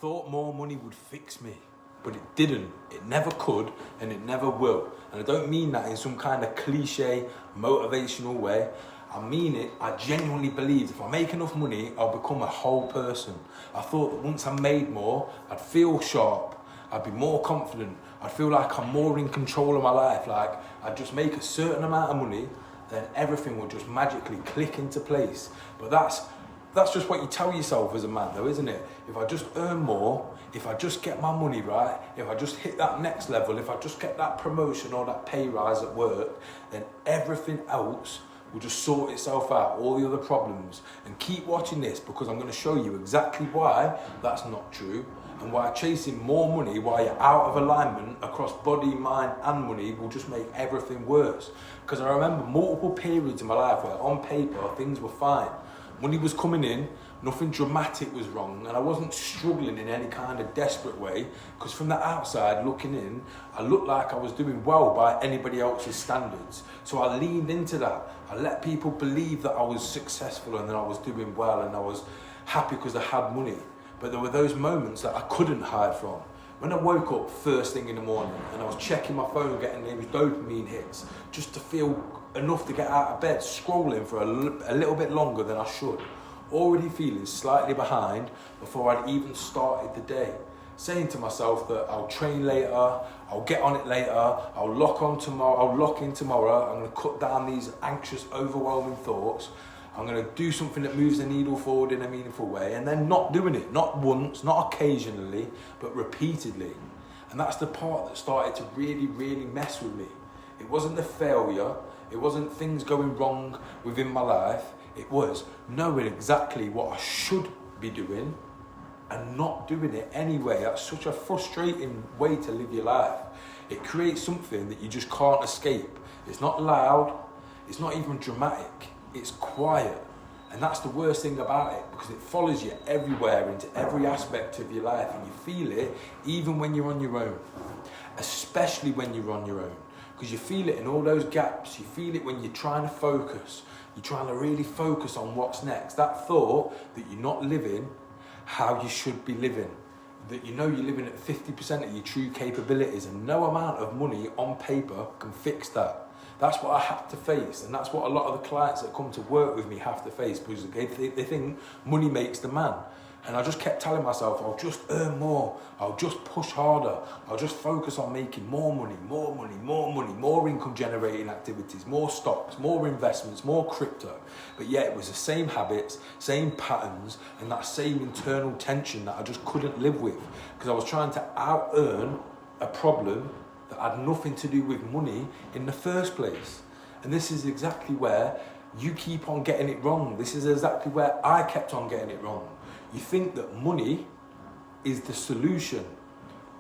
thought more money would fix me, but it didn't. It never could, and it never will. And I don't mean that in some kind of cliche, motivational way. I mean it, I genuinely believe if I make enough money, I'll become a whole person. I thought that once I made more, I'd feel sharp, I'd be more confident, I'd feel like I'm more in control of my life, like I'd just make a certain amount of money, then everything would just magically click into place. But that's just what you tell yourself as a man though, isn't it? If I just earn more, if I just get my money right, if I just hit that next level, if I just get that promotion or that pay rise at work, then everything else will just sort itself out, all the other problems. And keep watching this, because I'm going to show you exactly why that's not true, and why chasing more money while you're out of alignment across body, mind and money will just make everything worse. Because I remember multiple periods in my life where on paper things were fine. Money was coming in, nothing dramatic was wrong, and I wasn't struggling in any kind of desperate way, because from the outside looking in, I looked like I was doing well by anybody else's standards. So I leaned into that. I let people believe that I was successful and that I was doing well and I was happy because I had money. But there were those moments that I couldn't hide from. When I woke up first thing in the morning and I was checking my phone, getting those dopamine hits, just to feel enough to get out of bed, scrolling for a little bit longer than I should, already feeling slightly behind before I'd even started the day, saying to myself that I'll train later, I'll get on it later, I'll lock in tomorrow, I'm going to cut down these anxious, overwhelming thoughts, I'm going to do something that moves the needle forward in a meaningful way, and then not doing it, not once, not occasionally, but repeatedly. And that's the part that started to really, really mess with me. It wasn't the failure, it wasn't things going wrong within my life, it was knowing exactly what I should be doing and not doing it anyway. That's such a frustrating way to live your life. It creates something that you just can't escape. It's not loud, it's not even dramatic, it's quiet. And that's the worst thing about it, because it follows you everywhere, into every aspect of your life, and you feel it even when you're on your own, especially when you're on your own, because you feel it in all those gaps. You feel it when you're trying to focus, you're trying to really focus on what's next, that thought that you're not living how you should be living, that you know you're living at 50% of your true capabilities, and no amount of money on paper can fix that. That's what I have to face, and that's what a lot of the clients that come to work with me have to face, because they think money makes the man. And I just kept telling myself, I'll just earn more, I'll just push harder, I'll just focus on making more money, more income generating activities, more stocks, more investments, more crypto. But yeah, it was the same habits, same patterns, and that same internal tension that I just couldn't live with, because I was trying to out-earn a problem that had nothing to do with money in the first place. And this is exactly where you keep on getting it wrong. This is exactly where I kept on getting it wrong. You think that money is the solution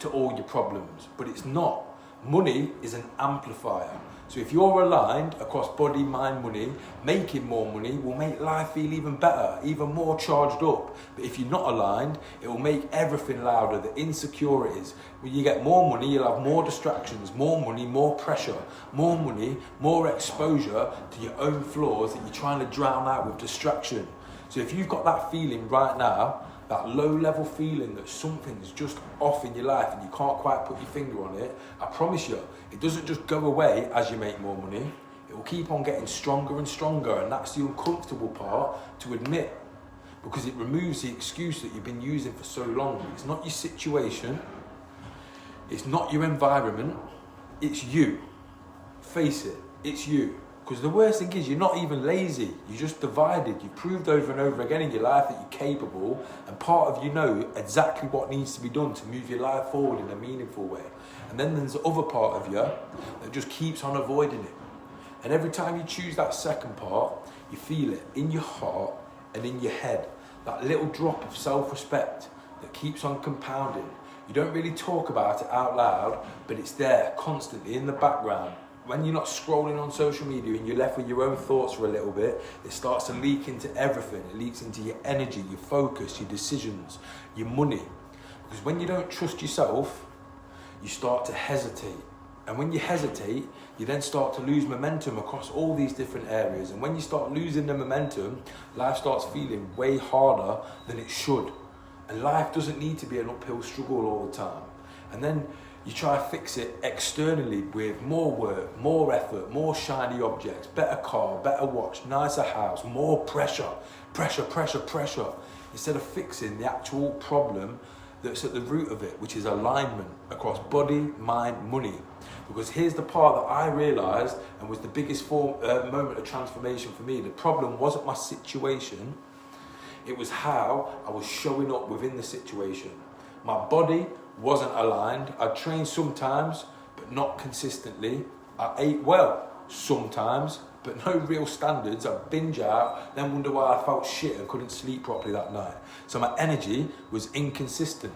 to all your problems, but it's not. Money is an amplifier. So if you're aligned across body, mind, money, making more money will make life feel even better, even more charged up. But if you're not aligned, it will make everything louder, the insecurities. When you get more money, you'll have more distractions, more money, more pressure, more money, more exposure to your own flaws that you're trying to drown out with distraction. So if you've got that feeling right now, that low-level feeling that something's just off in your life and you can't quite put your finger on it, I promise you, it doesn't just go away as you make more money. It will keep on getting stronger and stronger, and that's the uncomfortable part to admit, because it removes the excuse that you've been using for so long. It's not your situation, it's not your environment, it's you. Face it, it's you. Because the worst thing is, you're not even lazy, you're just divided. You've proved over and over again in your life that you're capable, and part of you know exactly what needs to be done to move your life forward in a meaningful way. And then there's the other part of you that just keeps on avoiding it. And every time you choose that second part, you feel it in your heart and in your head, that little drop of self-respect that keeps on compounding. You don't really talk about it out loud, but it's there constantly in the background. When you're not scrolling on social media and you're left with your own thoughts for a little bit, it starts to leak into everything. It leaks into your energy, your focus, your decisions, your money. Because when you don't trust yourself, you start to hesitate. And when you hesitate, you then start to lose momentum across all these different areas. And when you start losing the momentum, life starts feeling way harder than it should. And life doesn't need to be an uphill struggle all the time. And then you try to fix it externally with more work, more effort, more shiny objects, better car, better watch, nicer house, more pressure, instead of fixing the actual problem that's at the root of it, which is alignment across body, mind, money. Because here's the part that I realised and was the biggest moment of transformation for me. The problem wasn't my situation, it was how I was showing up within the situation. My body wasn't aligned. I trained sometimes, but not consistently. I ate well sometimes, but no real standards. I binge out, then wonder why I felt shit and couldn't sleep properly that night. So my energy was inconsistent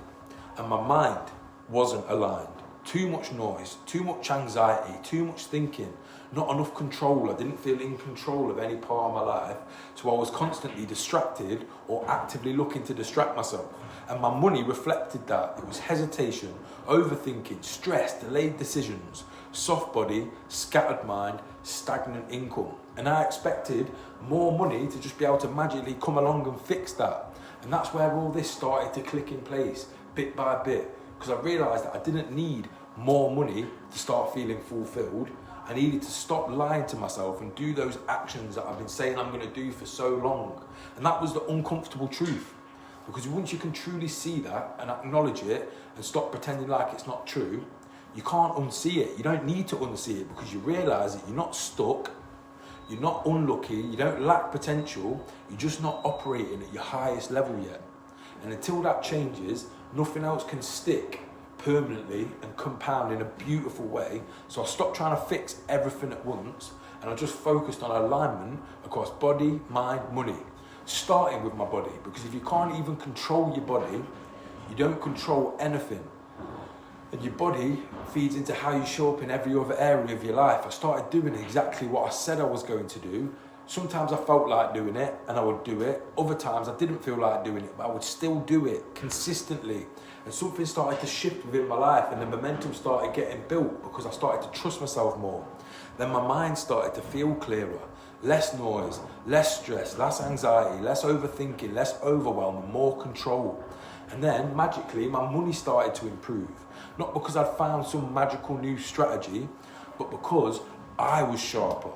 and my mind wasn't aligned. Too much noise, too much anxiety, too much thinking, not enough control. I didn't feel in control of any part of my life, so I was constantly distracted or actively looking to distract myself. And my money reflected that. It was hesitation, overthinking, stress, delayed decisions, soft body, scattered mind, stagnant income. And I expected more money to just be able to magically come along and fix that. And that's where all this started to click in place, bit by bit. Because I realised that I didn't need more money to start feeling fulfilled. I needed to stop lying to myself and do those actions that I've been saying I'm going to do for so long. And that was the uncomfortable truth. Because once you can truly see that and acknowledge it and stop pretending like it's not true, you can't unsee it. You don't need to unsee it because you realise that you're not stuck, you're not unlucky, you don't lack potential, you're just not operating at your highest level yet. And until that changes, nothing else can stick permanently and compound in a beautiful way. So I stopped trying to fix everything at once and I just focused on alignment across body, mind, money. Starting with my body, because if you can't even control your body, you don't control anything. And your body feeds into how you show up in every other area of your life. I started doing exactly what I said I was going to do. Sometimes I felt like doing it and I would do it. Other times I didn't feel like doing it, but I would still do it consistently. And something started to shift within my life and the momentum started getting built because I started to trust myself more. Then my mind started to feel clearer. Less noise, less stress, less anxiety, less overthinking, less overwhelm, and more control. And then magically my money started to improve. Not because I'd found some magical new strategy, but because I was sharper,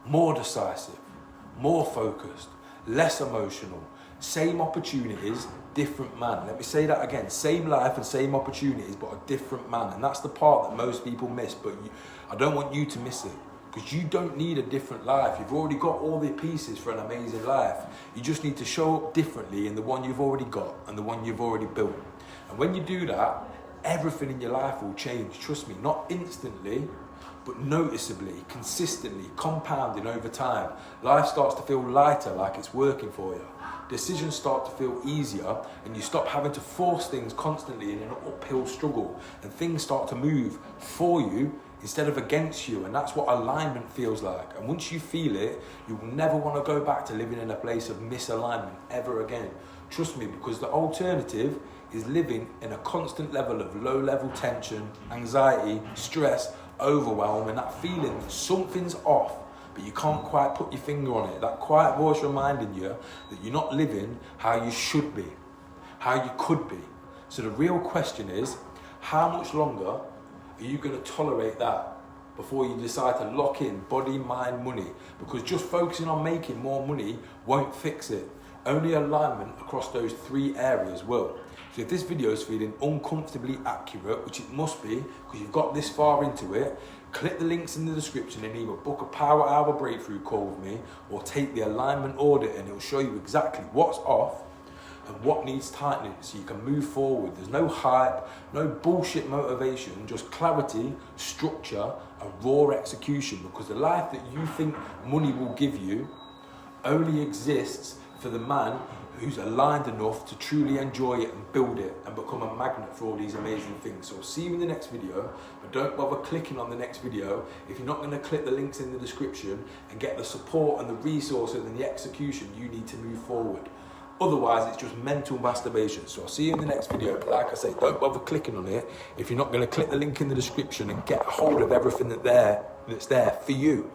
more decisive, more focused, less emotional. Same opportunities, different man. Let me say that again. Same life and same opportunities, but a different man. And that's the part that most people miss, but I don't want you to miss it. Because you don't need a different life. You've already got all the pieces for an amazing life. You just need to show up differently in the one you've already got and the one you've already built. And when you do that, everything in your life will change. Trust me, not instantly, but noticeably, consistently, compounding over time. Life starts to feel lighter, like it's working for you. Decisions start to feel easier and you stop having to force things constantly in an uphill struggle. And things start to move for you instead of against you, and that's what alignment feels like. And once you feel it, you will never want to go back to living in a place of misalignment ever again. Trust me, because the alternative is living in a constant level of low-level tension, anxiety, stress, overwhelm, and that feeling that something's off, but you can't quite put your finger on it. That quiet voice reminding you that you're not living how you should be, how you could be. So the real question is, how much longer are you going to tolerate that before you decide to lock in body, mind, money? Because just focusing on making more money won't fix it. Only alignment across those three areas will. So if this video is feeling uncomfortably accurate, which it must be because you've got this far into it, click the links in the description and either book a power hour breakthrough call with me or take the alignment audit and it'll show you exactly what's off and what needs tightening so you can move forward. There's no hype, no bullshit motivation, just clarity, structure and raw execution, because the life that you think money will give you only exists for the man who's aligned enough to truly enjoy it and build it and become a magnet for all these amazing things. So I'll see you in the next video, but don't bother clicking on the next video if you're not going to click the links in the description and get the support and the resources and the execution you need to move forward. Otherwise, it's just mental masturbation. So I'll see you in the next video. But like I say, don't bother clicking on it if you're not going to click the link in the description and get hold of everything that's there for you.